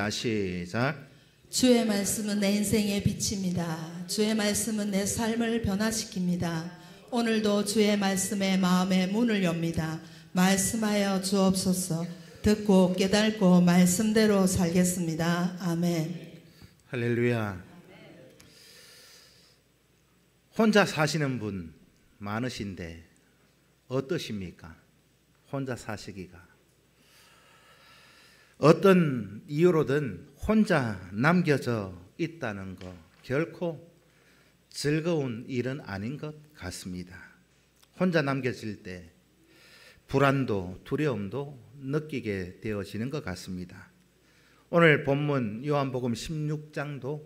읽겠습니다. 시작. 주의 말씀은 내 인생의 빛입니다. 주의 말씀은 내 삶을 변화시킵니다. 오늘도 주의 말씀에 마음의 문을 엽니다. 말씀하여 주옵소서. 듣고 깨닫고 말씀대로 살겠습니다. 아멘. 할렐루야. 혼자 사시는 분 많으신데 어떠십니까? 혼자 사시기가. 어떤 이유로든 혼자 남겨져 있다는 거 결코 즐거운 일은 아닌 것 같습니다. 혼자 남겨질 때 불안도 두려움도 느끼게 되어지는 것 같습니다. 오늘 본문 요한복음 16장도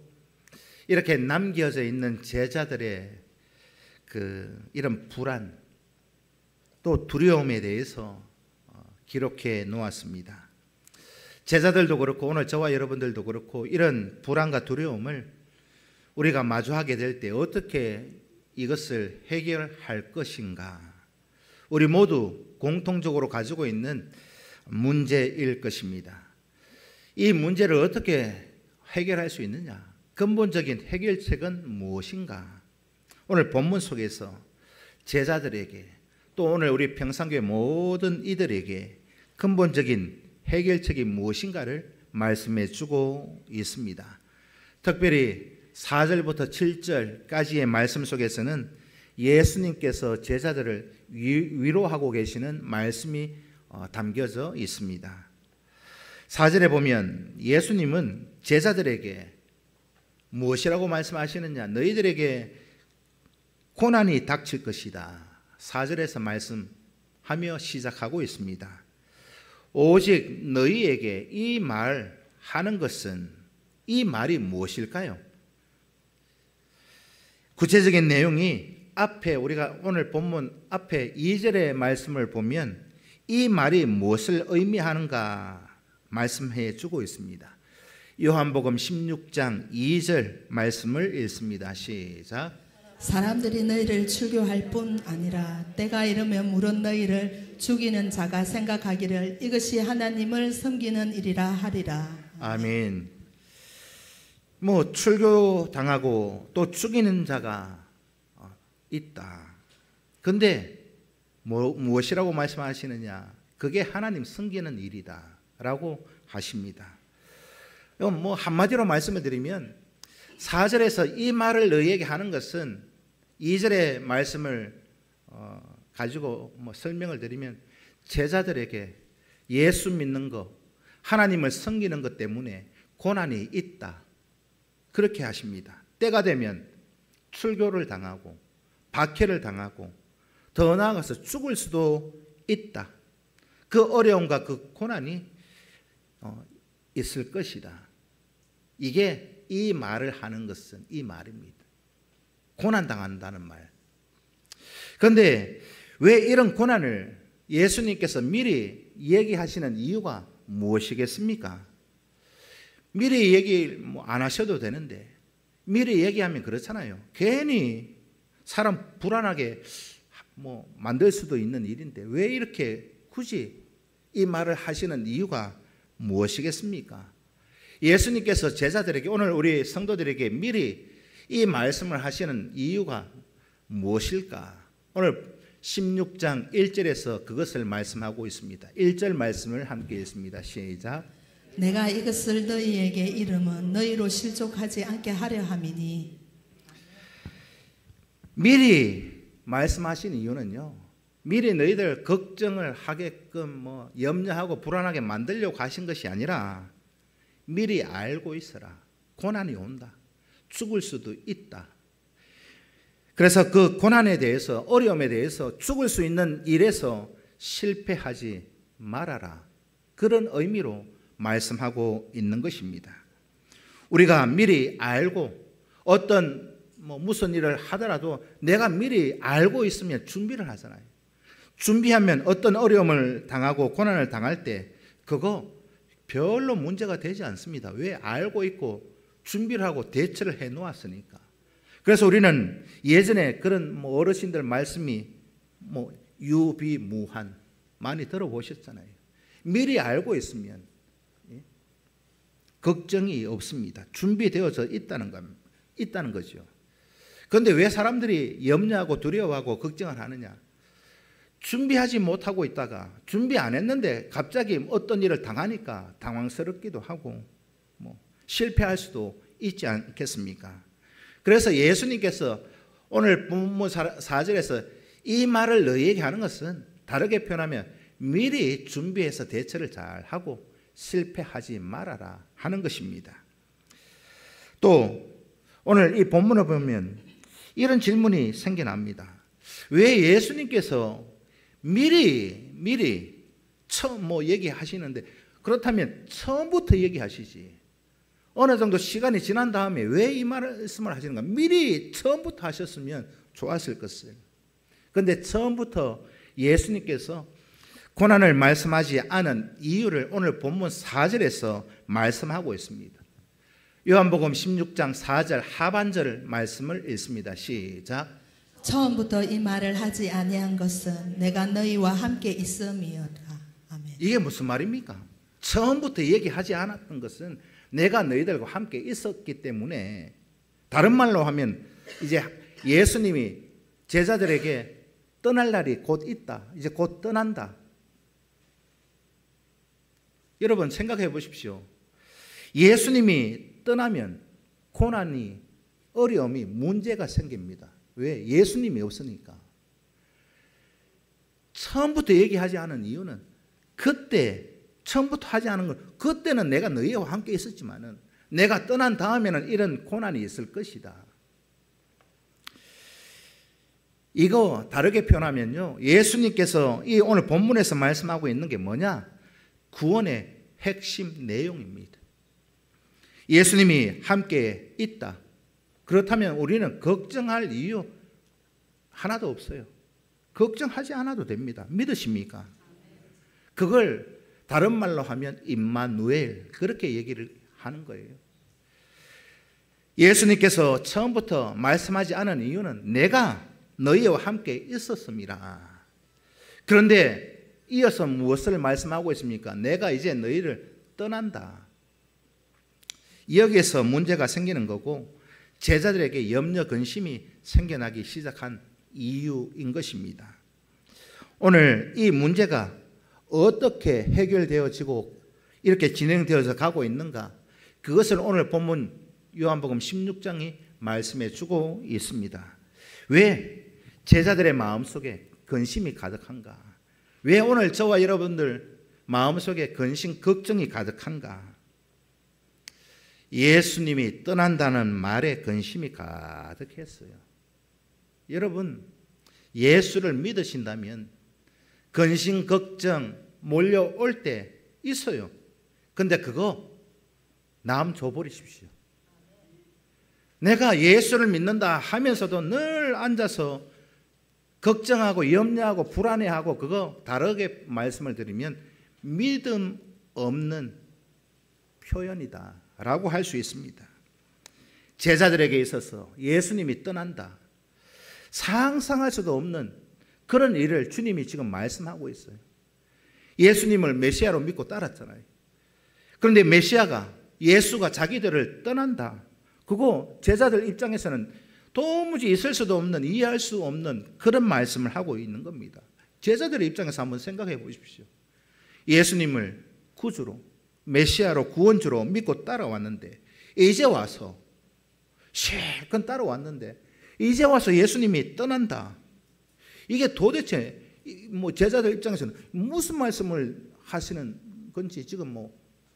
이렇게 남겨져 있는 제자들의 이런 불안 또 두려움에 대해서 기록해 놓았습니다. 제자들도 그렇고 오늘 저와 여러분들도 그렇고 이런 불안과 두려움을 우리가 마주하게 될 때 어떻게 이것을 해결할 것인가? 우리 모두 공통적으로 가지고 있는 문제일 것입니다. 이 문제를 어떻게 해결할 수 있느냐? 근본적인 해결책은 무엇인가? 오늘 본문 속에서 제자들에게 또 오늘 우리 평산교회 모든 이들에게 근본적인 해결책이 무엇인가를 말씀해 주고 있습니다. 특별히 4절부터 7절까지의 말씀 속에서는 예수님께서 제자들을 위로하고 계시는 말씀이 담겨져 있습니다. 4절에 보면 예수님은 제자들에게 무엇이라고 말씀하시느냐? 너희들에게 고난이 닥칠 것이다. 4절에서 말씀하며 시작하고 있습니다. 오직 너희에게 이 말 하는 것은 이 말이 무엇일까요? 구체적인 내용이 앞에 우리가 오늘 본문 앞에 2절의 말씀을 보면 이 말이 무엇을 의미하는가 말씀해 주고 있습니다. 요한복음 16장 2절 말씀을 읽습니다. 시작. 사람들이 너희를 출교할 뿐 아니라 때가 이르면 물은 너희를 죽이는 자가 생각하기를 이것이 하나님을 섬기는 일이라 하리라. 아멘. 출교당하고 또 죽이는 자가 있다. 근데 무엇이라고 말씀하시느냐? 그게 하나님 섬기는 일이다 라고 하십니다. 한마디로 말씀을 드리면 4절에서 이 말을 너희에게 하는 것은 2절의 말씀을 가지고 설명을 드리면 제자들에게 예수 믿는 것, 하나님을 섬기는 것 때문에 고난이 있다. 그렇게 하십니다. 때가 되면 출교를 당하고 박해를 당하고 더 나아가서 죽을 수도 있다. 그 어려움과 그 고난이 있을 것이다. 이게 이 말을 하는 것은 이 말입니다. 고난당한다는 말. 그런데 왜 이런 고난을 예수님께서 미리 얘기하시는 이유가 무엇이겠습니까? 미리 얘기 안 하셔도 되는데 미리 얘기하면 그렇잖아요. 괜히 사람 불안하게 만들 수도 있는 일인데 왜 이렇게 굳이 이 말을 하시는 이유가 무엇이겠습니까? 예수님께서 제자들에게 오늘 우리 성도들에게 미리 이 말씀을 하시는 이유가 무엇일까? 오늘 16장 1절에서 그것을 말씀하고 있습니다. 1절 말씀을 함께 읽습니다. 시작. 내가 이것을 너희에게 이름은 너희로 실족하지 않게 하려 함이니. 미리 말씀하신 이유는요, 미리 너희들 걱정을 하게끔 염려하고 불안하게 만들려고 하신 것이 아니라 미리 알고 있어라. 고난이 온다. 죽을 수도 있다. 그래서 그 고난에 대해서, 어려움에 대해서, 죽을 수 있는 일에서 실패하지 말아라. 그런 의미로 말씀하고 있는 것입니다. 우리가 미리 알고 어떤 무슨 일을 하더라도 내가 미리 알고 있으면 준비를 하잖아요. 준비하면 어떤 어려움을 당하고 고난을 당할 때 그거 별로 문제가 되지 않습니다. 왜? 알고 있고 준비를 하고 대처를 해 놓았으니까. 그래서 우리는 예전에 그런 어르신들 말씀이 유비무한 많이 들어보셨잖아요. 미리 알고 있으면 걱정이 없습니다. 준비되어져 있다는 거죠. 그런데 왜 사람들이 염려하고 두려워하고 걱정을 하느냐? 준비하지 못하고 있다가 준비 안 했는데 갑자기 어떤 일을 당하니까 당황스럽기도 하고 실패할 수도 있지 않겠습니까? 그래서 예수님께서 오늘 본문 4절에서 이 말을 너희에게 하는 것은 다르게 표현하면 미리 준비해서 대처를 잘 하고 실패하지 말아라 하는 것입니다. 또 오늘 이 본문을 보면 이런 질문이 생겨납니다. 왜 예수님께서 미리 처음 얘기하시는데 그렇다면 처음부터 얘기하시지 어느 정도 시간이 지난 다음에 왜 이 말씀을 하시는가? 미리 처음부터 하셨으면 좋았을 것을. 그런데 처음부터 예수님께서 고난을 말씀하지 않은 이유를 오늘 본문 4절에서 말씀하고 있습니다. 요한복음 16장 4절 하반절 말씀을 읽습니다. 시작. 처음부터 이 말을 하지 아니한 것은 내가 너희와 함께 있음이었다. 아멘. 이게 무슨 말입니까? 처음부터 얘기하지 않았던 것은 내가 너희들과 함께 있었기 때문에, 다른 말로 하면 이제 예수님이 제자들에게 떠날 날이 곧 있다. 이제 곧 떠난다. 여러분 생각해 보십시오. 예수님이 떠나면 고난이, 어려움이, 문제가 생깁니다. 왜? 예수님이 없으니까. 처음부터 얘기하지 않은 이유는 그때 처음부터 하지 않은 건 그때는 내가 너희와 함께 있었지만은 내가 떠난 다음에는 이런 고난이 있을 것이다. 이거 다르게 표현하면요, 예수님께서 이 오늘 본문에서 말씀하고 있는 게 뭐냐? 구원의 핵심 내용입니다. 예수님이 함께 있다. 그렇다면 우리는 걱정할 이유 하나도 없어요. 걱정하지 않아도 됩니다. 믿으십니까? 그걸 다른 말로 하면 임마누엘, 그렇게 얘기를 하는 거예요. 예수님께서 처음부터 말씀하지 않은 이유는 내가 너희와 함께 있었음이라. 그런데 이어서 무엇을 말씀하고 있습니까? 내가 이제 너희를 떠난다. 여기에서 문제가 생기는 거고 제자들에게 염려 근심이 생겨나기 시작한 이유인 것입니다. 오늘 이 문제가 어떻게 해결되어지고 이렇게 진행되어서 가고 있는가? 그것을 오늘 본문 요한복음 16장이 말씀해 주고 있습니다. 왜 제자들의 마음속에 근심이 가득한가? 왜 오늘 저와 여러분들 마음속에 근심, 걱정이 가득한가? 예수님이 떠난다는 말에 근심이 가득했어요. 여러분, 예수를 믿으신다면 근심, 걱정 몰려올 때 있어요. 근데 그거 남 줘버리십시오. 내가 예수를 믿는다 하면서도 늘 앉아서 걱정하고 염려하고 불안해하고, 그거 다르게 말씀을 드리면 믿음 없는 표현이다 라고 할 수 있습니다. 제자들에게 있어서 예수님이 떠난다, 상상할 수도 없는 그런 일을 주님이 지금 말씀하고 있어요. 예수님을 메시아로 믿고 따랐잖아요. 그런데 메시아가, 예수가 자기들을 떠난다, 그거 제자들 입장에서는 도무지 있을 수도 없는, 이해할 수 없는 그런 말씀을 하고 있는 겁니다. 제자들의 입장에서 한번 생각해 보십시오. 예수님을 구주로, 메시아로, 구원주로 믿고 따라왔는데, 이제 와서 실컷 따라왔는데 이제 와서 예수님이 떠난다. 이게 도대체 제자들 입장에서는 무슨 말씀을 하시는 건지 지금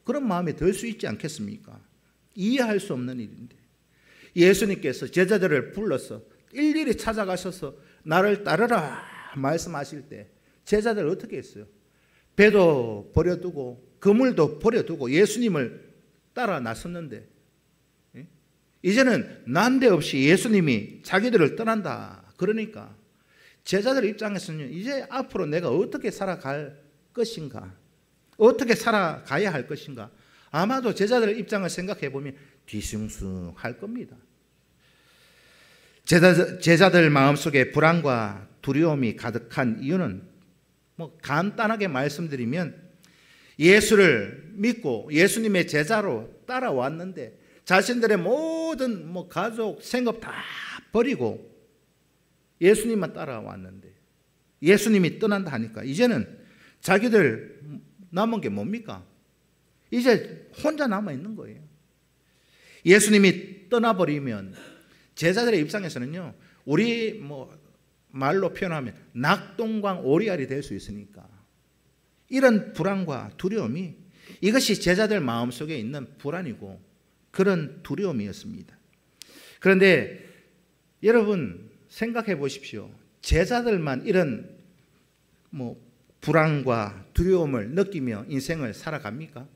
그런 마음이 들 수 있지 않겠습니까? 이해할 수 없는 일인데, 예수님께서 제자들을 불러서 일일이 찾아가셔서 나를 따르라 말씀하실 때 제자들 어떻게 했어요? 배도 버려두고 그물도 버려두고 예수님을 따라 나섰는데, 이제는 난데없이 예수님이 자기들을 떠난다 그러니까 제자들 입장에서는 이제 앞으로 내가 어떻게 살아갈 것인가, 어떻게 살아가야 할 것인가, 아마도 제자들 입장을 생각해 보면 뒤숭숭할 겁니다. 제자들 마음속에 불안과 두려움이 가득한 이유는 간단하게 말씀드리면 예수를 믿고 예수님의 제자로 따라왔는데 자신들의 모든 뭐 가족, 생업 다 버리고 예수님만 따라왔는데 예수님이 떠난다 하니까 이제는 자기들 남은 게 뭡니까? 이제 혼자 남아있는 거예요. 예수님이 떠나버리면 제자들의 입장에서는요, 우리 뭐 말로 표현하면 낙동강 오리알이 될 수 있으니까 이런 불안과 두려움이 이것이 제자들 마음속에 있는 불안이고 그런 두려움이었습니다. 그런데 여러분 생각해 보십시오. 제자들만 이런 뭐 불안과 두려움을 느끼며 인생을 살아갑니까?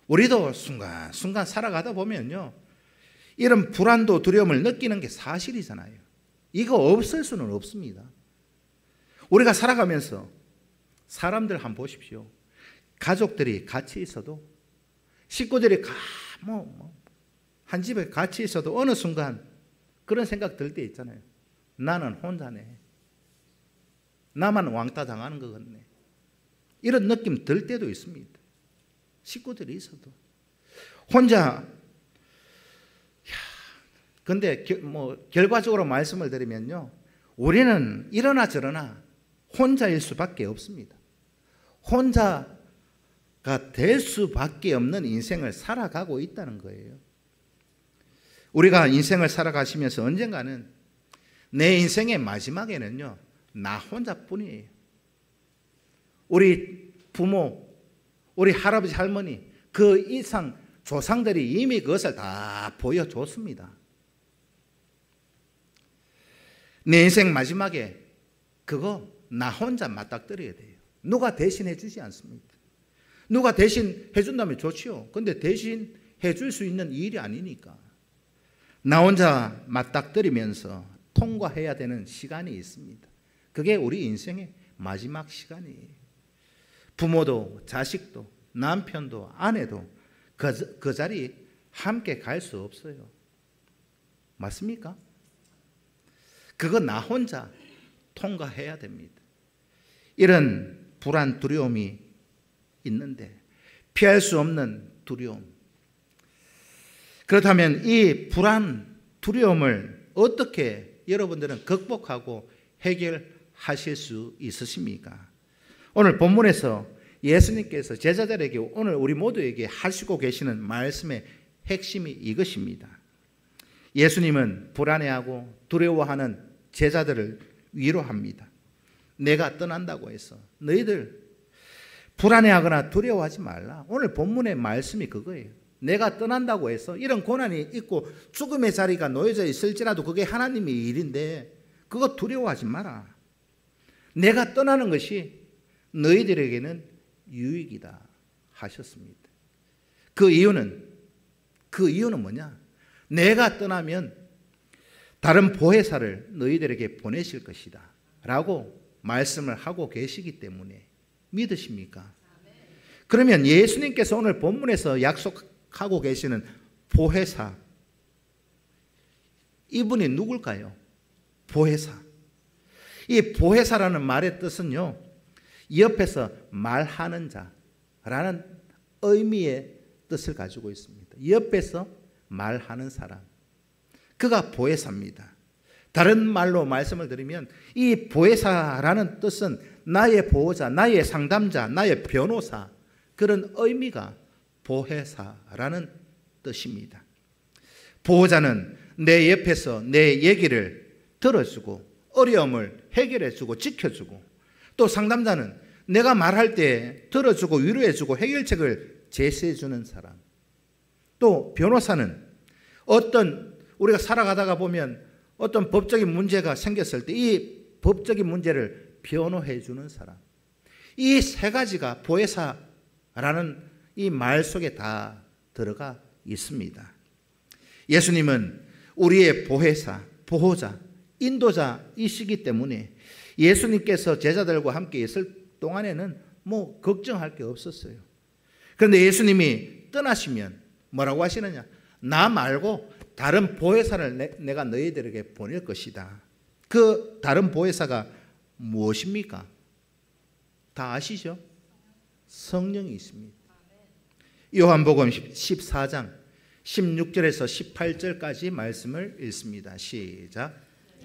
우리도 순간순간 살아가다 보면요, 이런 불안도 두려움을 느끼는 게 사실이잖아요. 이거 없을 수는 없습니다. 우리가 살아가면서 사람들 한번 보십시오. 가족들이 같이 있어도, 식구들이 한 집에 같이 있어도 어느 순간 그런 생각 들 때 있잖아요. 나는 혼자네. 나만 왕따 당하는 것 같네. 이런 느낌 들 때도 있습니다. 식구들이 있어도 혼자. 근데 결과적으로 말씀을 드리면요, 우리는 이러나 저러나 혼자일 수밖에 없습니다. 혼자가 될 수밖에 없는 인생을 살아가고 있다는 거예요. 우리가 인생을 살아가시면서 언젠가는 내 인생의 마지막에는요, 나 혼자뿐이에요. 우리 부모, 우리 할아버지 할머니, 그 이상 조상들이 이미 그것을 다 보여줬습니다. 내 인생 마지막에 그거 나 혼자 맞닥뜨려야 돼요. 누가 대신해 주지 않습니다. 누가 대신 해준다면 좋지요. 근데 대신 해줄 수 있는 일이 아니니까 나 혼자 맞닥뜨리면서 통과해야 되는 시간이 있습니다. 그게 우리 인생의 마지막 시간이에요. 부모도 자식도 남편도 아내도 그 자리 함께 갈 수 없어요. 맞습니까? 그거 나 혼자 통과해야 됩니다. 이런 불안, 두려움이 있는데 피할 수 없는 두려움. 그렇다면 이 불안, 두려움을 어떻게 여러분들은 극복하고 해결하실 수 있으십니까? 오늘 본문에서 예수님께서 제자들에게, 오늘 우리 모두에게 하시고 계시는 말씀의 핵심이 이것입니다. 예수님은 불안해하고 두려워하는 제자들을 위로합니다. 내가 떠난다고 해서 너희들 불안해하거나 두려워하지 말라. 오늘 본문의 말씀이 그거예요. 내가 떠난다고 해서 이런 고난이 있고 죽음의 자리가 놓여져 있을지라도 그게 하나님의 일인데 그거 두려워하지 마라. 내가 떠나는 것이 너희들에게는 유익이다 하셨습니다. 그 이유는 뭐냐? 내가 떠나면 다른 보혜사를 너희들에게 보내실 것이다 라고 말씀을 하고 계시기 때문에 믿으십니까? 그러면 예수님께서 오늘 본문에서 약속하고 계시는 보혜사, 이분이 누굴까요? 보혜사. 이 보혜사라는 말의 뜻은요, 옆에서 말하는 자라는 의미의 뜻을 가지고 있습니다. 옆에서 말하는 사람, 그가 보혜사입니다. 다른 말로 말씀을 드리면 이 보혜사라는 뜻은 나의 보호자, 나의 상담자, 나의 변호사, 그런 의미가 보혜사라는 뜻입니다. 보호자는 내 옆에서 내 얘기를 들어주고 어려움을 해결해주고 지켜주고, 또 상담자는 내가 말할 때 들어주고 위로해주고 해결책을 제시해주는 사람, 또 변호사는 우리가 살아가다가 보면 어떤 법적인 문제가 생겼을 때 이 법적인 문제를 변호해 주는 사람, 이 세 가지가 보혜사라는 이 말 속에 다 들어가 있습니다. 예수님은 우리의 보혜사, 보호자, 인도자이시기 때문에 예수님께서 제자들과 함께 있을 동안에는 뭐 걱정할 게 없었어요. 그런데 예수님이 떠나시면 뭐라고 하시느냐? 나 말고 다른 보혜사를 내가 너희들에게 보낼 것이다. 그 다른 보혜사가 무엇입니까? 다 아시죠? 성령이 있습니다. 요한복음 14장 16절에서 18절까지 말씀을 읽습니다. 시작.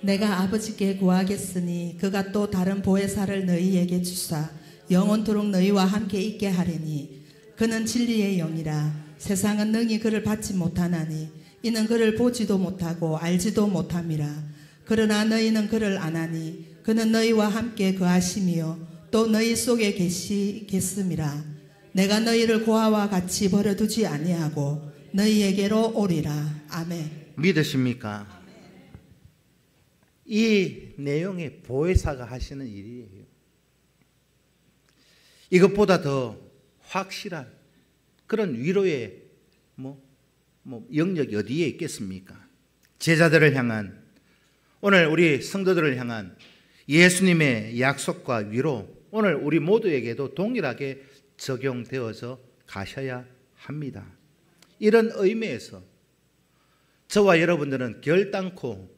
내가 아버지께 구하겠으니 그가 또 다른 보혜사를 너희에게 주사 영원토록 너희와 함께 있게 하리니 그는 진리의 영이라. 세상은 능히 그를 받지 못하나니 이는 그를 보지도 못하고 알지도 못함이라. 그러나 너희는 그를 아나니 그는 너희와 함께 거하심이요 또 너희 속에 계시겠음이라. 내가 너희를 고아와 같이 버려두지 아니하고 너희에게로 오리라. 아멘. 믿으십니까? 이 내용이 보혜사가 하시는 일이에요. 이것보다 더 확실한 그런 위로의 영역이 어디에 있겠습니까? 제자들을 향한, 오늘 우리 성도들을 향한 예수님의 약속과 위로, 오늘 우리 모두에게도 동일하게 적용되어서 가셔야 합니다. 이런 의미에서 저와 여러분들은 결단코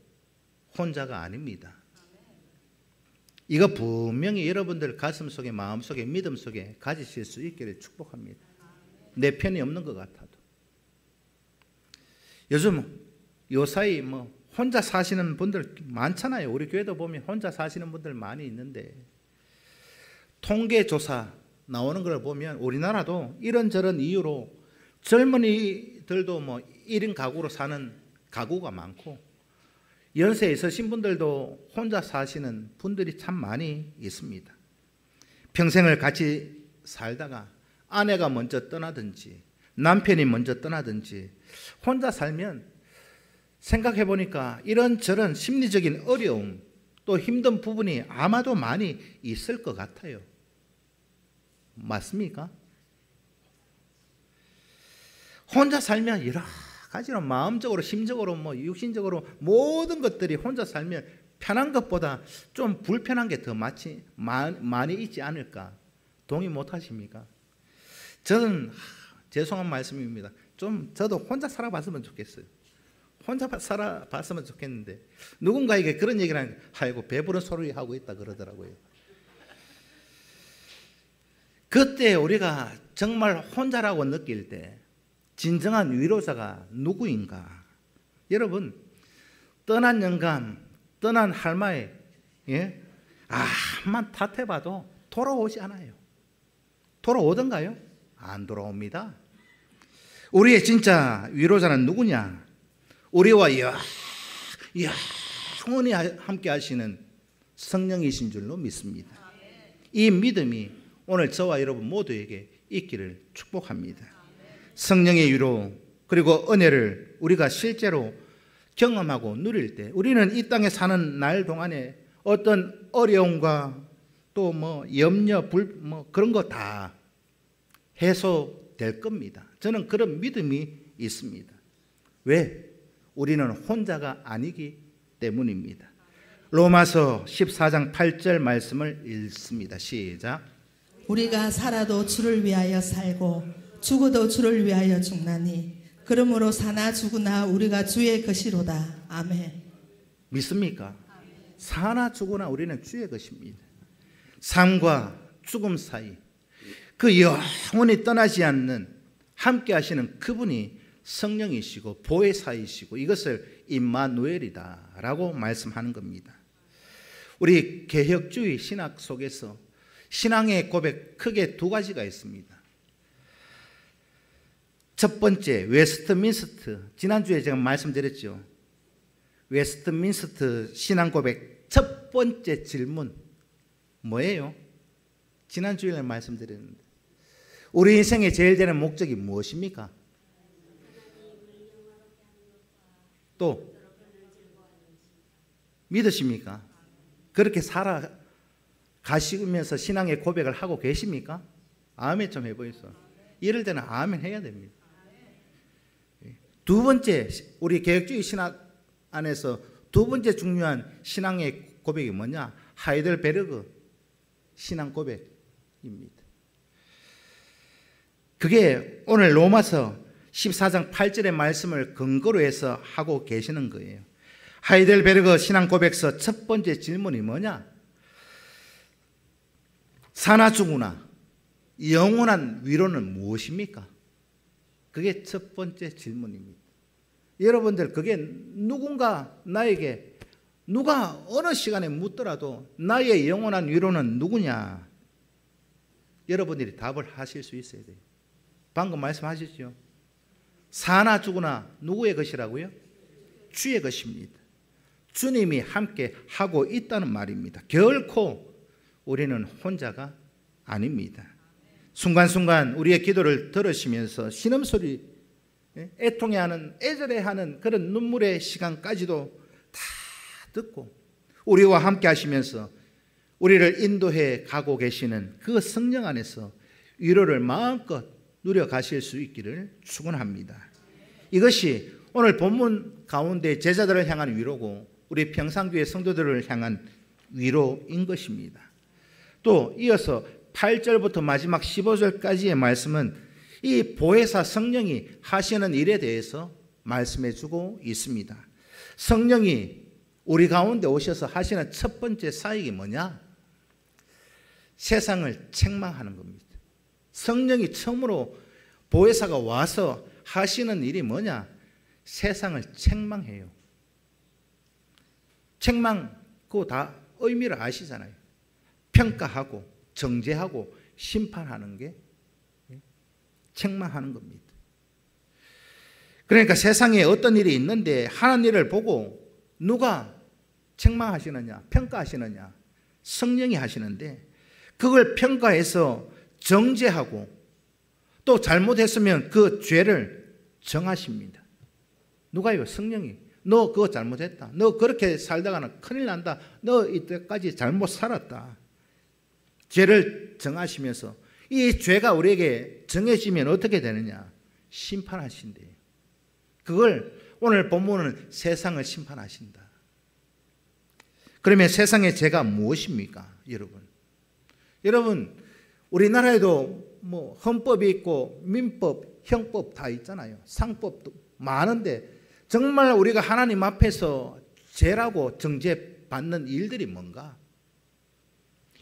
혼자가 아닙니다. 이거 분명히 여러분들 가슴 속에, 마음 속에, 믿음 속에 가지실 수 있기를 축복합니다. 내 편이 없는 것 같아도. 요즘 요사이 혼자 사시는 분들 많잖아요. 우리 교회도 보면 혼자 사시는 분들 많이 있는데, 통계조사 나오는 걸 보면 우리나라도 이런저런 이유로 젊은이들도 1인 가구로 사는 가구가 많고, 연세에 있으신 분들도 혼자 사시는 분들이 참 많이 있습니다. 평생을 같이 살다가 아내가 먼저 떠나든지 남편이 먼저 떠나든지 혼자 살면 생각해 보니까 이런저런 심리적인 어려움 또 힘든 부분이 아마도 많이 있을 것 같아요. 맞습니까? 혼자 살면 여러 가지로 마음적으로, 심적으로, 육신적으로 모든 것들이 혼자 살면 편한 것보다 좀 불편한 게 더 많이 있지 않을까? 동의 못 하십니까? 저는 죄송한 말씀입니다. 좀 저도 혼자 살아봤으면 좋겠어요. 혼자 살아봤으면 좋겠는데 누군가에게 그런 얘기를 하니까 아이고 배부른 소리 하고 있다 그러더라고요. 그때 우리가 정말 혼자라고 느낄 때 진정한 위로자가 누구인가? 여러분, 떠난 영감, 떠난 할머니, 암만 탓해봐도 돌아오지 않아요. 돌아오던가요? 안 돌아옵니다. 우리의 진짜 위로자는 누구냐? 우리와 영원히 함께 하시는 성령이신 줄로 믿습니다. 이 믿음이 오늘 저와 여러분 모두에게 있기를 축복합니다. 성령의 위로 그리고 은혜를 우리가 실제로 경험하고 누릴 때 우리는 이 땅에 사는 날 동안에 어떤 어려움과 또 염려, 그런 거 다 해소될 겁니다. 저는 그런 믿음이 있습니다. 왜? 우리는 혼자가 아니기 때문입니다. 로마서 14장 8절 말씀을 읽습니다. 시작. 우리가 살아도 주를 위하여 살고 죽어도 주를 위하여 죽나니 그러므로 사나 죽으나 우리가 주의 것이로다. 아멘. 믿습니까? 사나 죽으나 우리는 주의 것입니다. 삶과 죽음 사이 그 영원히 떠나지 않는 함께 하시는 그분이 성령이시고 보혜사이시고 이것을 임마누엘이다라고 말씀하는 겁니다. 우리 개혁주의 신학 속에서 신앙의 고백 크게 두 가지가 있습니다. 첫 번째, 웨스트민스터. 지난주에 제가 말씀드렸죠. 웨스트민스터 신앙 고백 첫 번째 질문 뭐예요? 지난주에 말씀드렸는데 우리 인생의 제일 되는 목적이 무엇입니까? 또 믿으십니까? 그렇게 살아가시면서 신앙의 고백을 하고 계십니까? 아멘 좀 해보이소. 이럴 때는 아멘 해야 됩니다. 두 번째, 우리 개혁주의 신학 안에서 두 번째 중요한 신앙의 고백이 뭐냐? 하이델베르그 신앙 고백입니다. 그게 오늘 로마서 14장 8절의 말씀을 근거로 해서 하고 계시는 거예요. 하이델베르그 신앙 고백서 첫 번째 질문이 뭐냐? 사나 죽으나 영원한 위로는 무엇입니까? 그게 첫 번째 질문입니다. 여러분들, 그게 누군가 나에게 누가 어느 시간에 묻더라도 나의 영원한 위로는 누구냐? 여러분들이 답을 하실 수 있어야 돼요. 방금 말씀하셨죠? 사나 죽으나 누구의 것이라고요? 주의 것입니다. 주님이 함께 하고 있다는 말입니다. 결코 우리는 혼자가 아닙니다. 순간순간 우리의 기도를 들으시면서 신음소리, 애통해하는, 애절해하는 그런 눈물의 시간까지도 다 듣고 우리와 함께 하시면서 우리를 인도해 가고 계시는 그 성령 안에서 위로를 마음껏 누려가실 수 있기를 축원합니다. 이것이 오늘 본문 가운데 제자들을 향한 위로고 우리 평상교회 성도들을 향한 위로인 것입니다. 또 이어서 8절부터 마지막 15절까지의 말씀은 이 보혜사 성령이 하시는 일에 대해서 말씀해 주고 있습니다. 성령이 우리 가운데 오셔서 하시는 첫 번째 사역이 뭐냐? 세상을 책망하는 겁니다. 성령이 처음으로 보혜사가 와서 하시는 일이 뭐냐? 세상을 책망해요. 책망, 그거 다 의미를 아시잖아요. 평가하고 정죄하고 심판하는 게 책망하는 겁니다. 그러니까 세상에 어떤 일이 있는데 하는 일을 보고 누가 책망하시느냐, 평가하시느냐? 성령이 하시는데 그걸 평가해서 정죄하고 또 잘못했으면 그 죄를 정하십니다. 누가요? 성령이. 너 그거 잘못했다. 너 그렇게 살다가는 큰일 난다. 너 이때까지 잘못 살았다. 죄를 정하시면서 이 죄가 우리에게 정해지면 어떻게 되느냐? 심판하신대요. 그걸 오늘 본문은 세상을 심판하신다. 그러면 세상의 죄가 무엇입니까? 여러분 우리나라에도 뭐 헌법이 있고 민법, 형법 다 있잖아요. 상법도 많은데 정말 우리가 하나님 앞에서 죄라고 정죄받는 일들이 뭔가?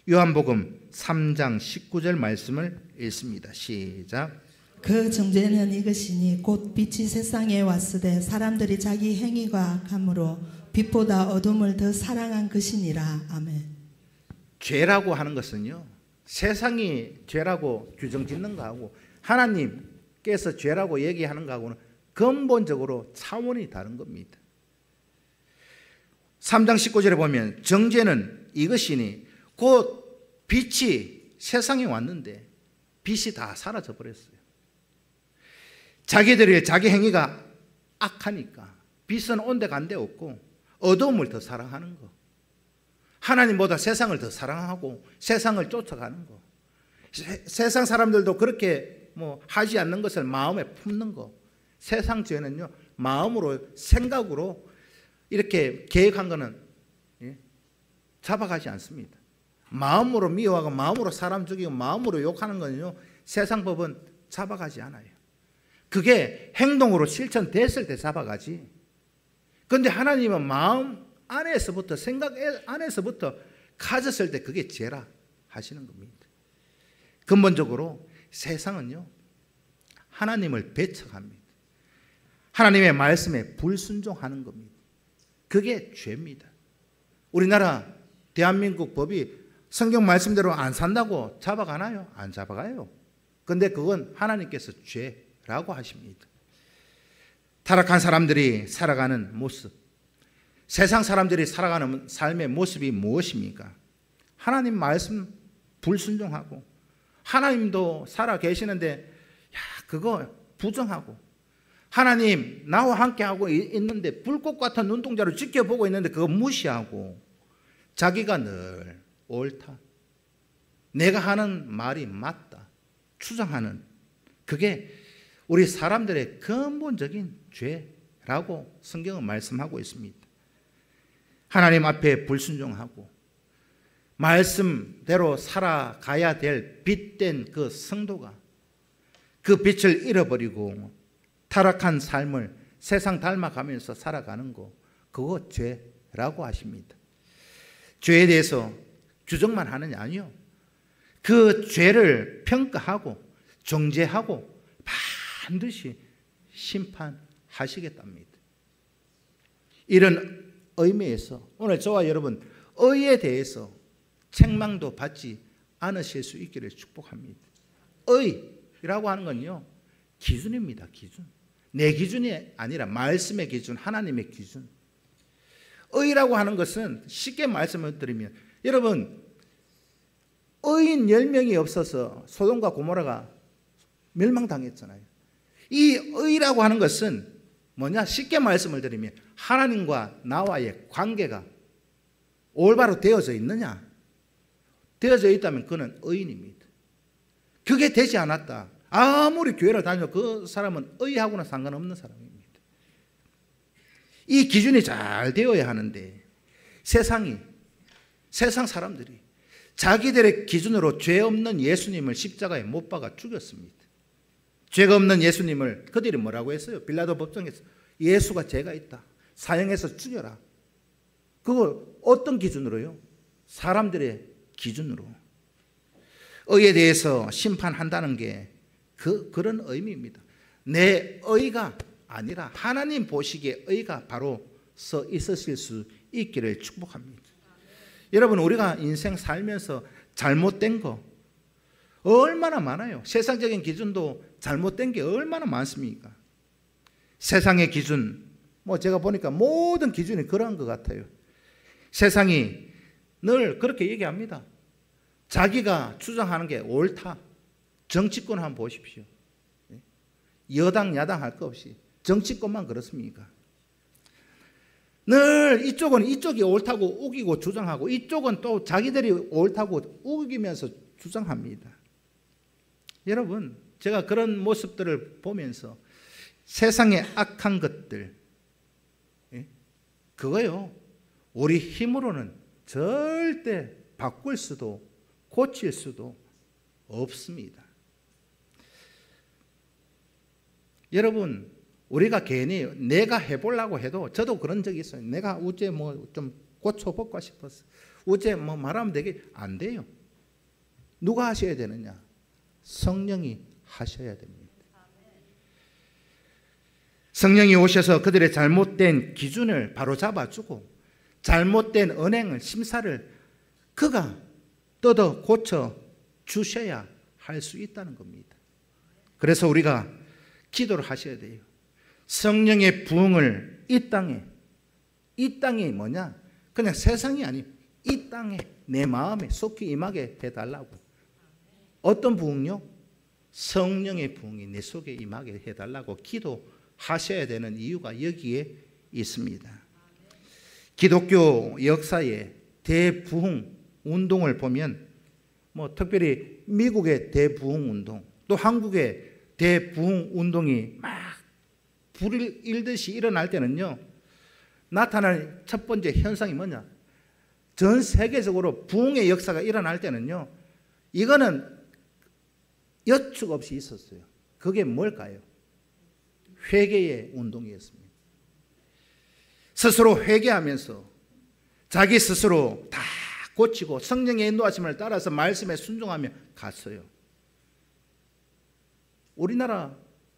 요한복음 3장 19절 말씀을 읽습니다. 시작. 그 정죄는 이것이니 곧 빛이 세상에 왔으되 사람들이 자기 행위가 감으로 빛보다 어둠을 더 사랑한 것이니라. 아멘. 죄라고 하는 것은요, 세상이 죄라고 규정짓는 거하고 하나님께서 죄라고 얘기하는 거하고는 근본적으로 차원이 다른 겁니다. 3장 19절에 보면 정죄는 이것이니 곧 빛이 세상에 왔는데 빛이 다 사라져 버렸어요. 자기들이 자기 행위가 악하니까 빛은 온데 간데 없고 어두움을 더 사랑하는 거, 하나님보다 세상을 더 사랑하고 세상을 쫓아가는 거, 세상 사람들도 그렇게 뭐 하지 않는 것을 마음에 품는 거. 세상 죄는요, 마음으로 생각으로 이렇게 계획한 거는 잡아가지 않습니다. 마음으로 미워하고 마음으로 사람 죽이고 마음으로 욕하는 거는요, 세상 법은 잡아가지 않아요. 그게 행동으로 실천됐을 때 잡아가지. 그런데 하나님은 마음 안에서부터, 생각 안에서부터 가졌을 때 그게 죄라 하시는 겁니다. 근본적으로 세상은요, 하나님을 배척합니다. 하나님의 말씀에 불순종하는 겁니다. 그게 죄입니다. 우리나라 대한민국 법이 성경 말씀대로 안 산다고 잡아가나요? 안 잡아가요. 그런데 그건 하나님께서 죄라고 하십니다. 타락한 사람들이 살아가는 모습, 세상 사람들이 살아가는 삶의 모습이 무엇입니까? 하나님 말씀 불순종하고 하나님도 살아 계시는데 그거 부정하고 하나님 나와 함께하고 있는데 불꽃 같은 눈동자로 지켜보고 있는데 그거 무시하고 자기가 늘 옳다, 내가 하는 말이 맞다 주장하는, 그게 우리 사람들의 근본적인 죄라고 성경은 말씀하고 있습니다. 하나님 앞에 불순종하고 말씀대로 살아가야 될 빛된 그 성도가 그 빛을 잃어버리고 타락한 삶을 세상 닮아가면서 살아가는 거, 그거 죄라고 하십니다. 죄에 대해서 규정만 하느냐? 아니요. 그 죄를 평가하고 정죄하고 반드시 심판하시겠답니다. 이런 의미에서 오늘 저와 여러분 의에 대해서 책망도 받지 않으실 수 있기를 축복합니다. 의라고 하는 건요, 기준입니다. 기준. 내 기준이 아니라 말씀의 기준, 하나님의 기준. 의라고 하는 것은 쉽게 말씀을 드리면, 여러분 의인 10명이 없어서 소돔과 고모라가 멸망당했잖아요. 이 의라고 하는 것은 뭐냐? 쉽게 말씀을 드리면 하나님과 나와의 관계가 올바로 되어져 있느냐? 되어져 있다면 그는 의인입니다. 그게 되지 않았다, 아무리 교회를 다녀도 그 사람은 의하고는 상관없는 사람입니다. 이 기준이 잘 되어야 하는데 세상 사람들이 자기들의 기준으로 죄 없는 예수님을 십자가에 못 박아 죽였습니다. 죄가 없는 예수님을 그들이 뭐라고 했어요? 빌라도 법정에서 예수가 죄가 있다, 사형해서 죽여라. 그걸 어떤 기준으로요? 사람들의 기준으로. 의에 대해서 심판한다는 게 그런 의미입니다. 내 의가 아니라 하나님 보시기에 의가 바로 서 있으실 수 있기를 축복합니다. 여러분, 우리가 인생 살면서 잘못된 거 얼마나 많아요. 세상적인 기준도 잘못된 게 얼마나 많습니까? 세상의 기준, 제가 보니까 모든 기준이 그러한 것 같아요. 세상이 늘 그렇게 얘기합니다. 자기가 주장하는 게 옳다. 정치권 한번 보십시오. 여당 야당 할 거 없이 정치권만 그렇습니까? 늘 이쪽은 이쪽이 옳다고 우기고 주장하고, 이쪽은 또 자기들이 옳다고 우기면서 주장합니다. 여러분, 제가 그런 모습들을 보면서 세상의 악한 것들, 그거요, 우리 힘으로는 절대 바꿀 수도 고칠 수도 없습니다. 여러분, 우리가 괜히 내가 해보려고 해도, 저도 그런 적이 있어요. 내가 어째 좀 고쳐볼까 싶었어. 어째 말하면 되게 안 돼요. 누가 하셔야 되느냐? 성령이 하셔야 됩니다. 성령이 오셔서 그들의 잘못된 기준을 바로 잡아주고 잘못된 언행을, 심사를 그가 뜯어 고쳐 주셔야 할 수 있다는 겁니다. 그래서 우리가 기도를 하셔야 돼요. 성령의 부흥을 이 땅이 뭐냐? 그냥 세상이 아니고 이 땅에 내 마음에 속히 임하게 해달라고. 어떤 부흥요? 성령의 부흥이 내 속에 임하게 해달라고 기도하셔야 되는 이유가 여기에 있습니다. 기독교 역사의 대부흥 운동을 보면 특별히 미국의 대부흥 운동, 또 한국의 대부흥 운동이 막 불을 일듯이 일어날 때는요, 나타나는 첫 번째 현상이 뭐냐? 전 세계적으로 부흥의 역사가 일어날 때는요, 이거는 여축 없이 있었어요. 그게 뭘까요? 회개의 운동이었습니다. 스스로 회개하면서 자기 스스로 다 고치고 성령의 인도하심을 따라서 말씀에 순종하며 갔어요. 우리나라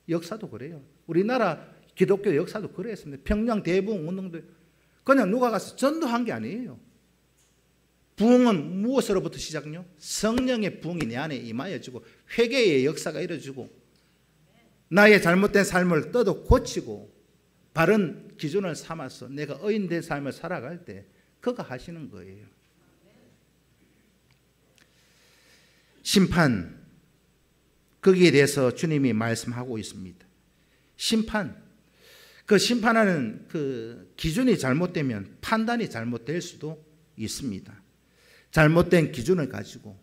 역사도 그래요. 우리나라 기독교 역사도 그랬습니다. 평양 대부흥 운동도 그냥 누가 가서 전도한 게 아니에요. 부흥은 무엇으로부터 시작요? 성령의 부흥이 내 안에 임하여지고 회개의 역사가 이루어지고 나의 잘못된 삶을 뜯어 고치고 바른 기준을 삼아서 내가 의인된 삶을 살아갈 때 그가 하시는 거예요. 심판, 거기에 대해서 주님이 말씀하고 있습니다. 심판, 그 심판하는 그 기준이 잘못되면 판단이 잘못될 수도 있습니다. 잘못된 기준을 가지고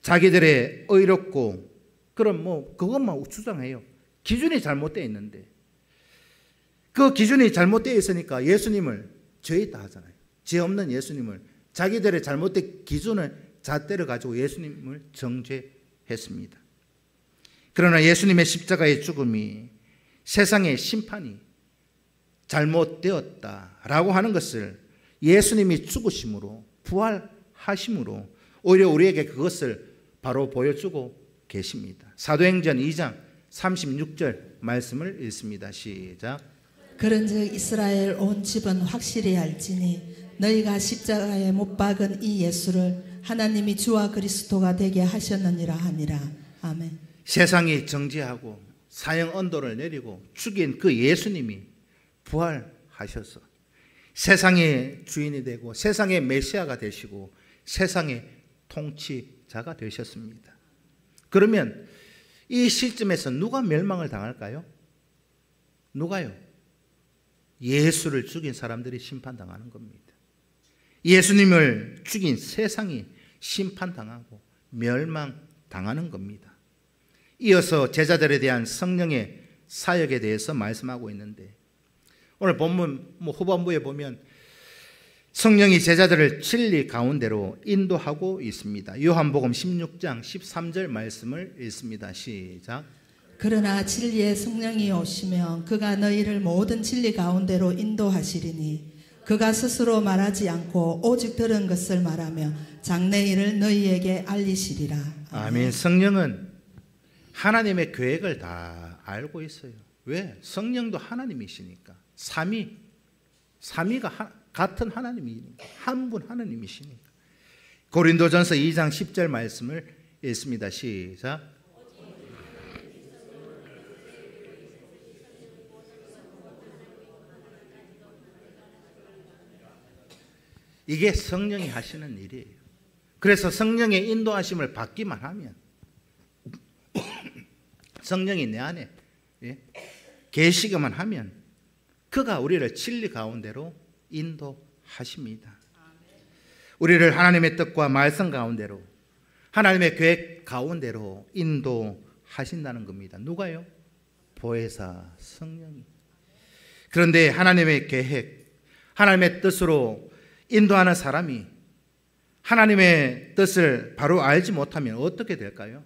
자기들의 의롭고 그럼 그것만 주장해요. 기준이 잘못되어 있는데 그 기준이 잘못되어 있으니까 예수님을 죄 있다 하잖아요. 죄 없는 예수님을 자기들의 잘못된 기준을 잣대를 가지고 예수님을 정죄했습니다. 그러나 예수님의 십자가의 죽음이 세상의 심판이 잘못되었다라고 하는 것을 예수님이 죽으심으로 부활하심으로 오히려 우리에게 그것을 바로 보여주고 계십니다. 사도행전 2장 36절 말씀을 읽습니다. 시작. 그런즉 이스라엘 온 집은 확실히 알지니 너희가 십자가에 못 박은 이 예수를 하나님이 주와 그리스도가 되게 하셨느니라 하니라. 아멘. 세상이 정죄하고 사형 언도를 내리고 죽인 그 예수님이 부활하셔서 세상의 주인이 되고 세상의 메시아가 되시고 세상의 통치자가 되셨습니다. 그러면 이 시점에서 누가 멸망을 당할까요? 누가요? 예수를 죽인 사람들이 심판당하는 겁니다. 예수님을 죽인 세상이 심판당하고 멸망당하는 겁니다. 이어서 제자들에 대한 성령의 사역에 대해서 말씀하고 있는데 오늘 본문 후반부에 보면 성령이 제자들을 진리 가운데로 인도하고 있습니다. 요한복음 16장 13절 말씀을 읽습니다. 시작. 그러나 진리의 성령이 오시면 그가 너희를 모든 진리 가운데로 인도하시리니 그가 스스로 말하지 않고 오직 들은 것을 말하며 장래일을 너희에게 알리시리라. 아멘. 성령은 하나님의 계획을 다 알고 있어요. 왜? 성령도 하나님이시니까. 삼위가 같은 하나님이니까. 한 분 하나님이시니까. 고린도전서 2장 10절 말씀을 읽습니다. 시작. 이게 성령이 하시는 일이에요. 그래서 성령의 인도하심을 받기만 하면 성령이 내 안에 계시기만 하면 그가 우리를 진리 가운데로 인도하십니다. 우리를 하나님의 뜻과 말씀 가운데로 하나님의 계획 가운데로 인도하신다는 겁니다. 누가요? 보혜사 성령이. 그런데 하나님의 계획, 하나님의 뜻으로 인도하는 사람이 하나님의 뜻을 바로 알지 못하면 어떻게 될까요?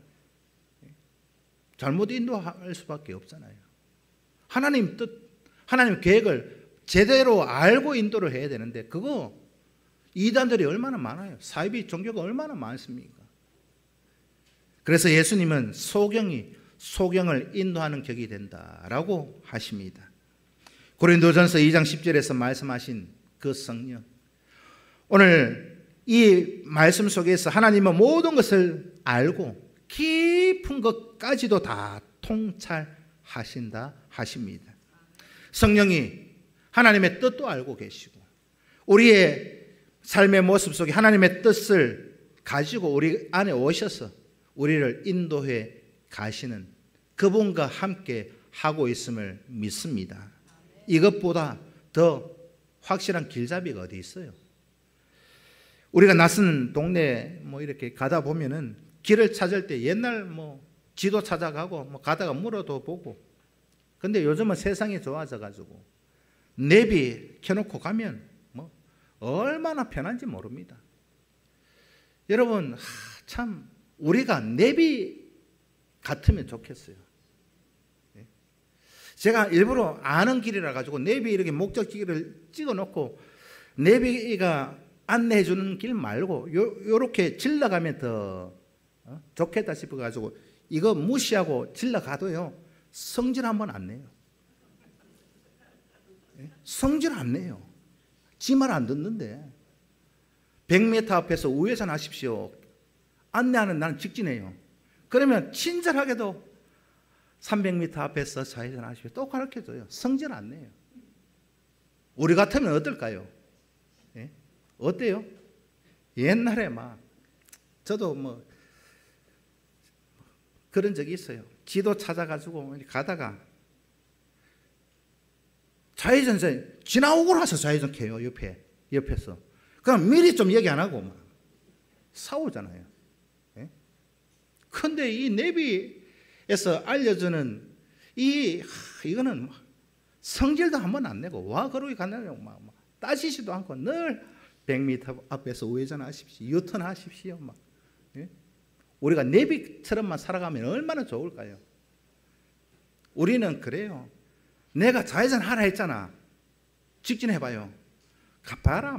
잘못 인도할 수밖에 없잖아요. 하나님 뜻, 하나님 계획을 제대로 알고 인도를 해야 되는데 그거 이단들이 얼마나 많아요. 사이비 종교가 얼마나 많습니까? 그래서 예수님은 소경을 인도하는 격이 된다라고 하십니다. 고린도전서 2장 10절에서 말씀하신 그 성령, 오늘 이 말씀 속에서 하나님은 모든 것을 알고 깊은 것까지도 다 통찰하신다 하십니다. 성령이 하나님의 뜻도 알고 계시고 우리의 삶의 모습 속에 하나님의 뜻을 가지고 우리 안에 오셔서 우리를 인도해 가시는 그분과 함께 하고 있음을 믿습니다. 이것보다 더 확실한 길잡이가 어디 있어요? 우리가 낯선 동네 이렇게 가다 보면은 길을 찾을 때 옛날 지도 찾아가고 가다가 물어도 보고, 근데 요즘은 세상이 좋아져 가지고 내비 켜놓고 가면 얼마나 편한지 모릅니다. 여러분 참 우리가 내비 같으면 좋겠어요. 제가 일부러 아는 길이라 가지고 내비 이렇게 목적지를 찍어놓고 내비가 안내해 주는 길 말고 요렇게 질러가면 더 좋겠다 싶어 가지고 이거 무시하고 질러가도요 성질 한번 안 내요. 성질 안 내요. 지 말 안 듣는데 100m 앞에서 우회전 하십시오. 안내하는 나는 직진해요. 그러면 친절하게도 300m 앞에서 좌회전 하십시오. 또 가르쳐줘요. 성질 안 내요. 우리 같으면 어떨까요? 어때요? 옛날에 저도 그런 적이 있어요. 지도 찾아가지고 가다가 좌회전 지나오고 나서 좌회전 켜요. 옆에서. 그럼 미리 좀 얘기 안 하고 싸우잖아요. 그런데 이 내비에서 알려주는 이거는 성질도 한번 안 내고 와 그러기 간다고 따지지도 않고 늘 100m 앞에서 우회전하십시오. 유턴하십시오. 우리가 내비처럼만 살아가면 얼마나 좋을까요? 우리는 그래요. 내가 좌회전 하라 했잖아. 직진해봐요. 가봐라.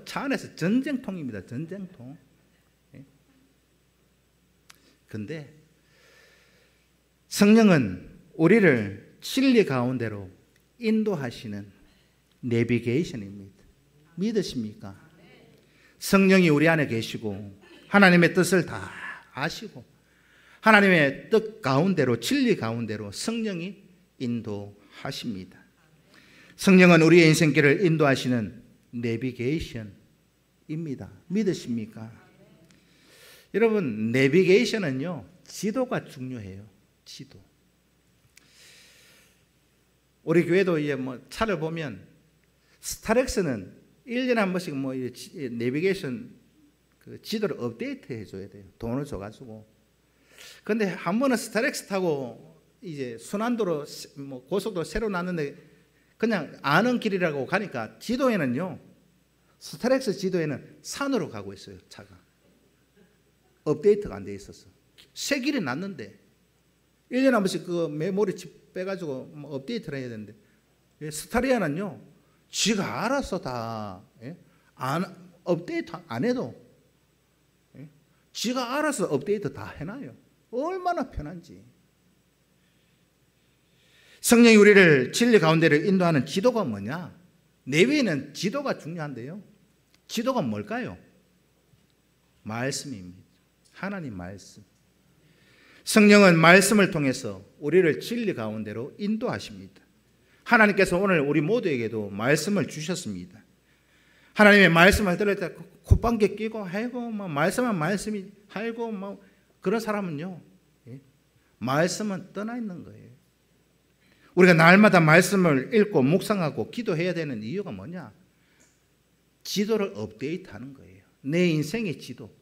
차 안에서 전쟁통입니다. 전쟁통. 근데 성령은 우리를 진리 가운데로 인도하시는 내비게이션입니다. 믿으십니까? 성령이 우리 안에 계시고 하나님의 뜻을 다 아시고 하나님의 뜻 가운데로 진리 가운데로 성령이 인도하십니다. 성령은 우리의 인생길을 인도하시는 내비게이션입니다. 믿으십니까? 여러분, 내비게이션은요, 지도가 중요해요. 지도. 우리 교회도 이제 뭐 차를 보면 스타렉스는 1년에 한 번씩 뭐 내비게이션 그 지도를 업데이트 해줘야 돼요. 돈을 줘가지고. 근데 한 번은 스타렉스 타고 이제 순환도로 뭐 고속도로 새로 놨는데 그냥 아는 길이라고 가니까 지도에는요, 스타렉스 지도에는 산으로 가고 있어요. 차가 업데이트가 안 돼 있었어. 새 길이 났는데 1년에 한 번씩 그 메모리 칩 빼가지고 뭐 업데이트를 해야 되는데, 스타리아는요 지가 알아서 다 업데이트 안 해도 지가 알아서 업데이트 다 해놔요. 얼마나 편한지. 성령이 우리를 진리 가운데로 인도하는 지도가 뭐냐? 내위에는 지도가 중요한데요, 지도가 뭘까요? 말씀입니다. 하나님 말씀. 성령은 말씀을 통해서 우리를 진리 가운데로 인도하십니다. 하나님께서 오늘 우리 모두에게도 말씀을 주셨습니다. 하나님의 말씀을 들을 때 콧방귀 끼고 아이고 뭐 말씀은 말씀이 아이고 뭐 그런 사람은요, 말씀은 떠나 있는 거예요. 우리가 날마다 말씀을 읽고 묵상하고 기도해야 되는 이유가 뭐냐? 지도를 업데이트하는 거예요. 내 인생의 지도.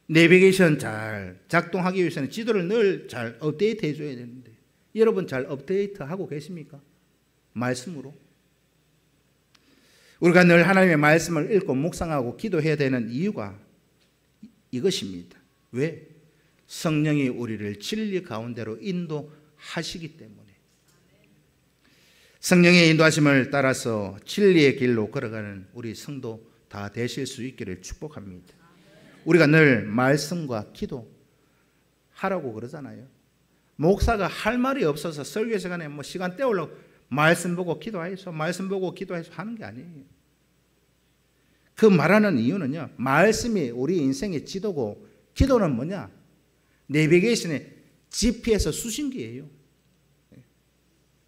내비게이션 잘 작동하기 위해서는 지도를 늘 잘 업데이트 해줘야 되는데, 여러분 잘 업데이트 하고 계십니까? 말씀으로. 우리가 늘 하나님의 말씀을 읽고 묵상하고 기도해야 되는 이유가 이것입니다. 왜? 성령이 우리를 진리 가운데로 인도하시기 때문에. 성령의 인도하심을 따라서 진리의 길로 걸어가는 우리 성도 다 되실 수 있기를 축복합니다. 우리가 늘 말씀과 기도 하라고 그러잖아요. 목사가 할 말이 없어서 설교 시간에 뭐 시간 때우려고 말씀 보고 기도하이소, 말씀 보고 기도하이소 하는 게 아니에요. 그 말하는 이유는요, 말씀이 우리 인생의 지도고, 기도는 뭐냐? 내비게이션의 GPS 수신기예요.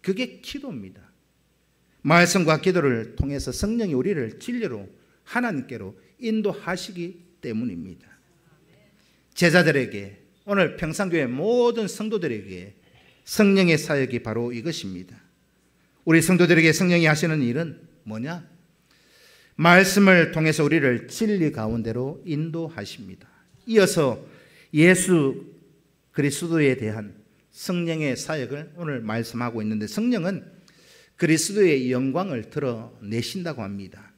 그게 기도입니다. 말씀과 기도를 통해서 성령이 우리를 진리로 하나님께로 인도하시기 때문입니다. 제자들에게, 오늘 평산교회 모든 성도들에게 성령의 사역이 바로 이것입니다. 우리 성도들에게 성령이 하시는 일은 뭐냐? 말씀을 통해서 우리를 진리 가운데로 인도하십니다. 이어서 예수 그리스도에 대한 성령의 사역을 오늘 말씀하고 있는데, 성령은 그리스도의 영광을 드러내신다고 합니다.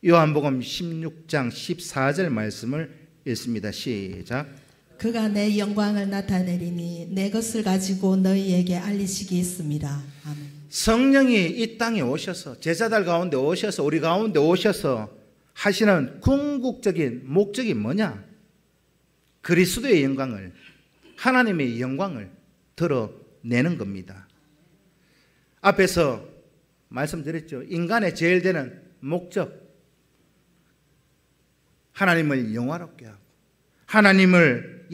요한복음 16장 14절 말씀을 읽습니다. 시작. 그가 내 영광을 나타내리니 내 것을 가지고 너희에게 알리시기 있습니다. 아멘. 성령이 이 땅에 오셔서, 제자들 가운데 오셔서, 우리 가운데 오셔서 하시는 궁극적인 목적이 뭐냐? 그리스도의 영광을, 하나님의 영광을 드러내는 겁니다. 앞에서 말씀드렸죠. 인간의 제일 되는 목적, 하나님을 영화롭게 하고 하나님을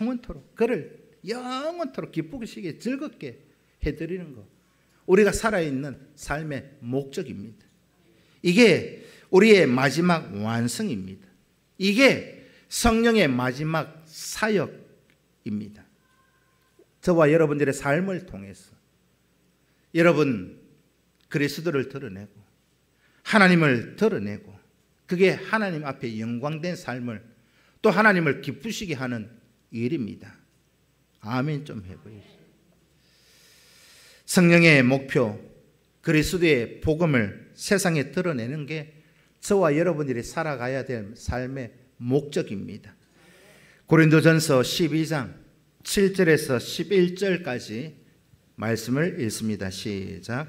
영원토록, 그를 영원토록 기쁘시게 즐겁게 해드리는 것, 우리가 살아있는 삶의 목적입니다. 이게 우리의 마지막 완성입니다. 이게 성령의 마지막 사역입니다. 저와 여러분들의 삶을 통해서 여러분 그리스도를 드러내고 하나님을 드러내고, 그게 하나님 앞에 영광된 삶을, 또 하나님을 기쁘시게 하는 일입니다. 아멘 좀 해보세요. 성령의 목표, 그리스도의 복음을 세상에 드러내는 게 저와 여러분들이 살아가야 될 삶의 목적입니다. 고린도전서 12장 7절에서 11절까지 말씀을 읽습니다. 시작.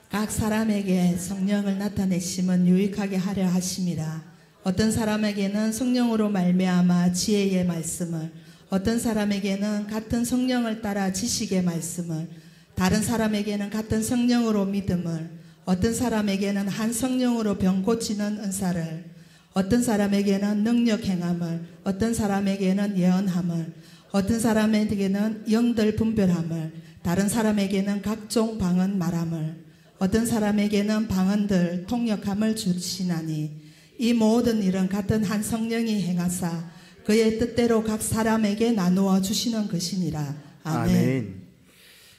각 사람에게 성령을 나타내심은 유익하게 하려 하심이라. 어떤 사람에게는 성령으로 말미암아 지혜의 말씀을, 어떤 사람에게는 같은 성령을 따라 지식의 말씀을, 다른 사람에게는 같은 성령으로 믿음을, 어떤 사람에게는 한 성령으로 병 고치는 은사를, 어떤 사람에게는 능력 행함을, 어떤 사람에게는 예언함을, 어떤 사람에게는 영들 분별함을, 다른 사람에게는 각종 방언 말함을, 어떤 사람에게는 방언들 통역함을 주시나니 이 모든 일은 같은 한 성령이 행하사 그의 뜻대로 각 사람에게 나누어 주시는 것이니라. 아멘.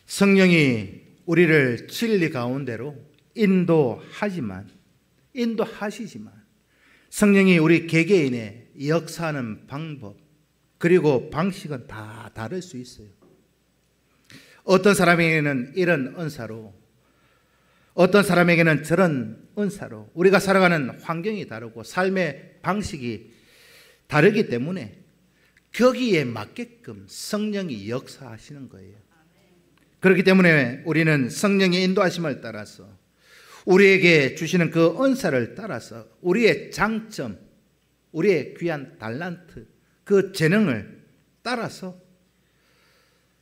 성령이 우리를 진리 가운데로 인도하시지만 성령이 우리 개개인의 역사하는 방법 그리고 방식은 다 다를 수 있어요. 어떤 사람에게는 이런 은사로, 어떤 사람에게는 저런 은사로, 우리가 살아가는 환경이 다르고 삶의 방식이 다르기 때문에 거기에 맞게끔 성령이 역사하시는 거예요. 그렇기 때문에 우리는 성령의 인도하심을 따라서 우리에게 주시는 그 은사를 따라서 우리의 장점, 우리의 귀한 달란트, 그 재능을 따라서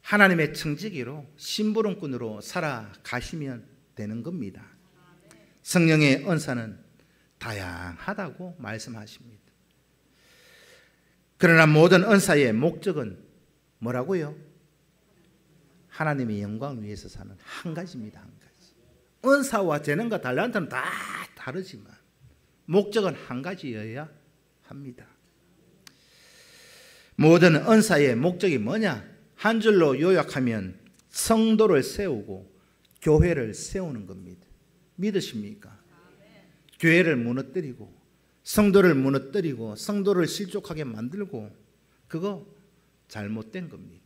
하나님의 청지기로 심부름꾼으로 살아가시면 되는 겁니다. 성령의 은사는 다양하다고 말씀하십니다. 그러나 모든 은사의 목적은 뭐라고요? 하나님의 영광을 위해서 사는 한 가지입니다. 한 가지. 은사와 재능과 달란트는 다 다르지만 목적은 한 가지여야 합니다. 모든 은사의 목적이 뭐냐? 한 줄로 요약하면 성도를 세우고 교회를 세우는 겁니다. 믿으십니까? 교회를 무너뜨리고 성도를 무너뜨리고 성도를 실족하게 만들고 그거 잘못된 겁니다.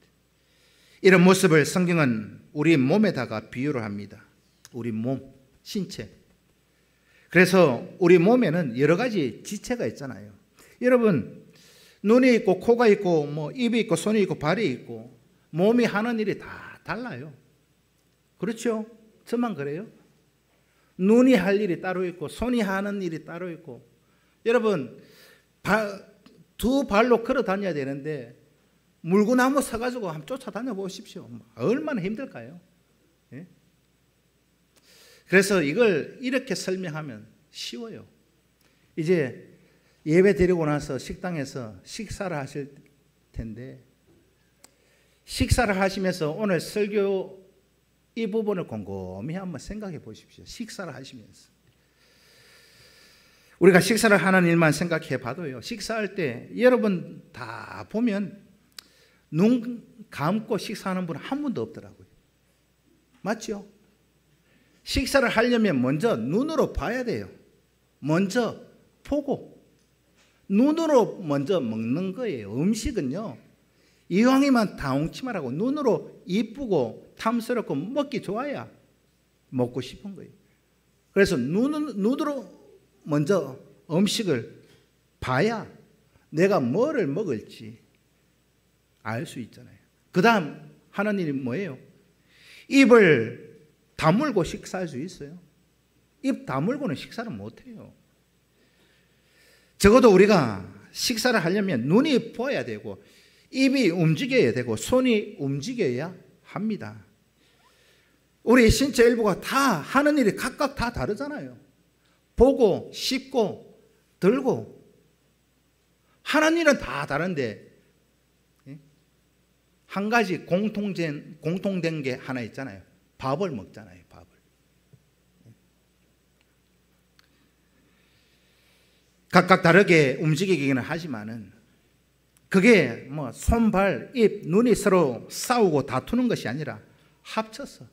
이런 모습을 성경은 우리 몸에다가 비유를 합니다. 우리 몸, 신체. 그래서 우리 몸에는 여러 가지 지체가 있잖아요. 여러분, 눈이 있고 코가 있고 뭐 입이 있고 손이 있고 발이 있고 몸이 하는 일이 다 달라요. 그렇죠? 저만 그래요? 눈이 할 일이 따로 있고 손이 하는 일이 따로 있고. 여러분, 두 발로 걸어 다녀야 되는데 물구나무 서가지고 한번 쫓아다녀 보십시오. 얼마나 힘들까요? 예? 그래서 이걸 이렇게 설명하면 쉬워요. 이제 예배 드리고 나서 식당에서 식사를 하실 텐데 식사를 하시면서 오늘 설교 이 부분을 곰곰이 한번 생각해 보십시오. 식사를 하시면서 우리가 식사를 하는 일만 생각해 봐도요, 식사할 때 여러분 다 보면 눈 감고 식사하는 분은 한 분도 없더라고요. 맞죠? 식사를 하려면 먼저 눈으로 봐야 돼요. 먼저 보고 눈으로 먼저 먹는 거예요. 음식은요, 이왕이면 다홍치마라고 눈으로 이쁘고 탐스럽고 먹기 좋아야 먹고 싶은 거예요. 그래서 눈으로 먼저 음식을 봐야 내가 뭐를 먹을지 알 수 있잖아요. 그 다음 하는 일이 뭐예요? 입을 다물고 식사할 수 있어요? 입 다물고는 식사를 못해요. 적어도 우리가 식사를 하려면 눈이 보여야 되고 입이 움직여야 되고 손이 움직여야 합니다. 우리 신체 일부가 다 하는 일이 각각 다 다르잖아요. 보고 씹고 들고 하는 일은 다 다른데 한 가지 공통된 게 하나 있잖아요. 밥을 먹잖아요. 밥을. 각각 다르게 움직이기는 하지만은 그게 뭐 손, 발, 입, 눈이 서로 싸우고 다투는 것이 아니라 합쳐서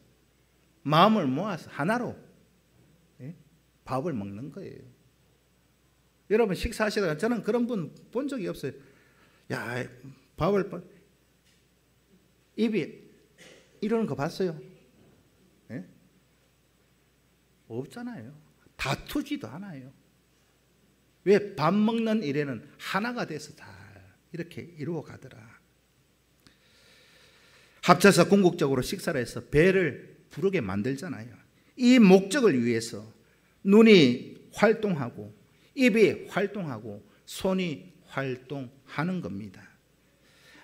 마음을 모아서 하나로 밥을 먹는 거예요. 여러분 식사하시다가 저는 그런 분 본 적이 없어요. 야, 밥을 입이 이러는 거 봤어요? 네? 없잖아요. 다투지도 않아요. 왜? 밥 먹는 일에는 하나가 돼서 잘 이렇게 이루어 가더라. 합쳐서 궁극적으로 식사를 해서 배를 부르게 만들잖아요. 이 목적을 위해서 눈이 활동하고 입이 활동하고 손이 활동하는 겁니다.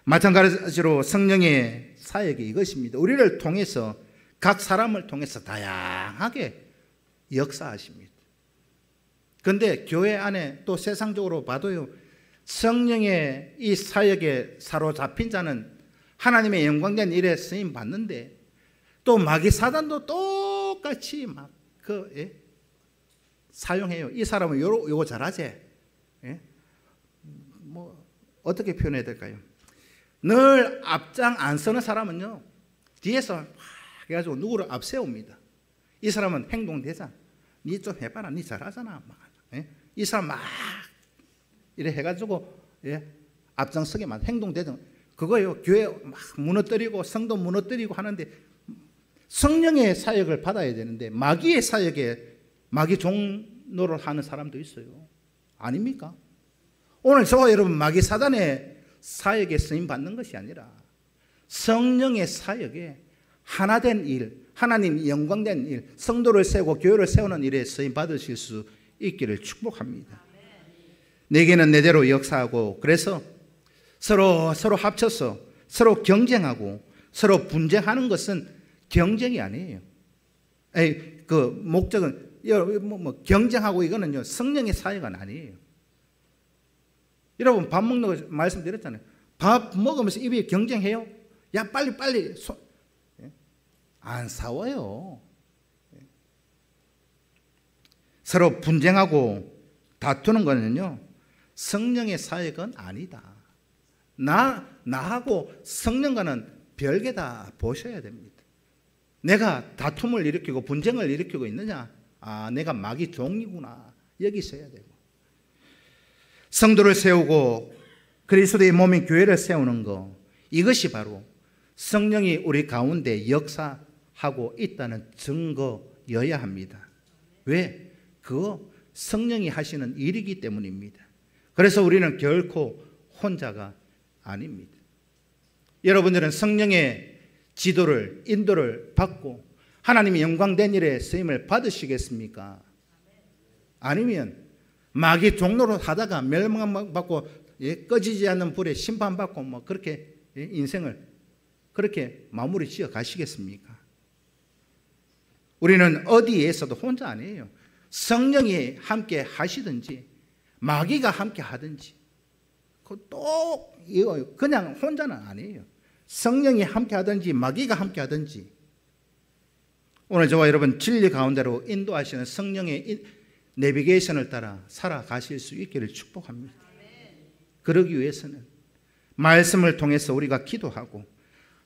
마찬가지로 성령의 사역이 이것입니다. 우리를 통해서, 각 사람을 통해서 다양하게 역사하십니다. 그런데 교회 안에 또 세상적으로 봐도요, 성령의 이 사역에 사로잡힌 자는 하나님의 영광된 일에 쓰임 받는데, 또 마귀 사단도 똑같이 막 사용해요. 이 사람은 요거 잘하지. 예? 뭐 어떻게 표현해야 될까요? 늘 앞장 안 서는 사람은요, 뒤에서 막 해가지고 누구를 앞세웁니다. 이 사람은 행동대장. 니 좀 해봐라. 니 잘하잖아. 막. 예? 이 사람 막 이래 해가지고 앞장서게 만 행동대장. 그거요, 교회 막 무너뜨리고 성도 무너뜨리고 하는데, 성령의 사역을 받아야 되는데 마귀의 사역에 마귀 종노를 하는 사람도 있어요. 아닙니까? 오늘 저와 여러분 마귀 사단의 사역에 쓰임 받는 것이 아니라 성령의 사역에 하나된 일, 하나님 영광된 일, 성도를 세우고 교회를 세우는 일에 쓰임 받으실 수 있기를 축복합니다. 내게는 내대로 역사하고, 그래서 서로 합쳐서 서로 경쟁하고 서로 분쟁하는 것은 경쟁이 아니에요. 그 목적은 경쟁하고 이거는요, 성령의 사역은 아니에요. 여러분 밥 먹는 거 말씀드렸잖아요. 밥 먹으면서 입이 경쟁해요? 야 빨리 안 싸워요. 서로 분쟁하고 다투는 거는요, 성령의 사역은 아니다. 나하고 성령과는 별개다 보셔야 됩니다. 내가 다툼을 일으키고 분쟁을 일으키고 있느냐? 아, 내가 마귀 종이구나. 여기 있어야 되고, 성도를 세우고 그리스도의 몸인 교회를 세우는 거, 이것이 바로 성령이 우리 가운데 역사하고 있다는 증거여야 합니다. 왜? 그거 성령이 하시는 일이기 때문입니다. 그래서 우리는 결코 혼자가 아닙니다. 여러분들은 성령의 지도를, 인도를 받고 하나님의 영광된 일에 쓰임을 받으시겠습니까? 아니면 마귀 종로로 하다가 멸망받고 꺼지지 않는 불에 심판받고 뭐 그렇게 인생을 그렇게 마무리 지어 가시겠습니까? 우리는 어디에서도 혼자 아니에요. 성령이 함께 하시든지 마귀가 함께 하든지 또 이거 그냥 혼자는 아니에요. 성령이 함께 하든지 마귀가 함께 하든지, 오늘 저와 여러분 진리 가운데로 인도하시는 성령의 내비게이션을 따라 살아가실 수 있기를 축복합니다. 그러기 위해서는 말씀을 통해서 우리가 기도하고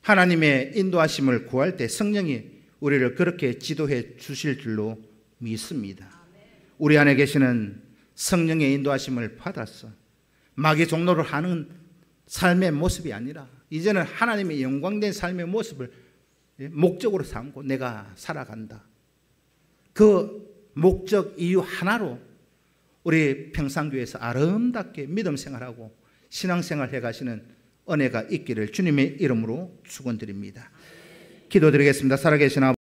하나님의 인도하심을 구할 때 성령이 우리를 그렇게 지도해 주실 줄로 믿습니다. 우리 안에 계시는 성령의 인도하심을 받아서 마귀 종로를 하는 삶의 모습이 아니라 이제는 하나님의 영광된 삶의 모습을 목적으로 삼고 내가 살아간다. 그 목적 이유 하나로 우리 평산교회에서 아름답게 믿음 생활하고 신앙생활 해가시는 은혜가 있기를 주님의 이름으로 축원드립니다. 기도드리겠습니다. 살아계신 아버지,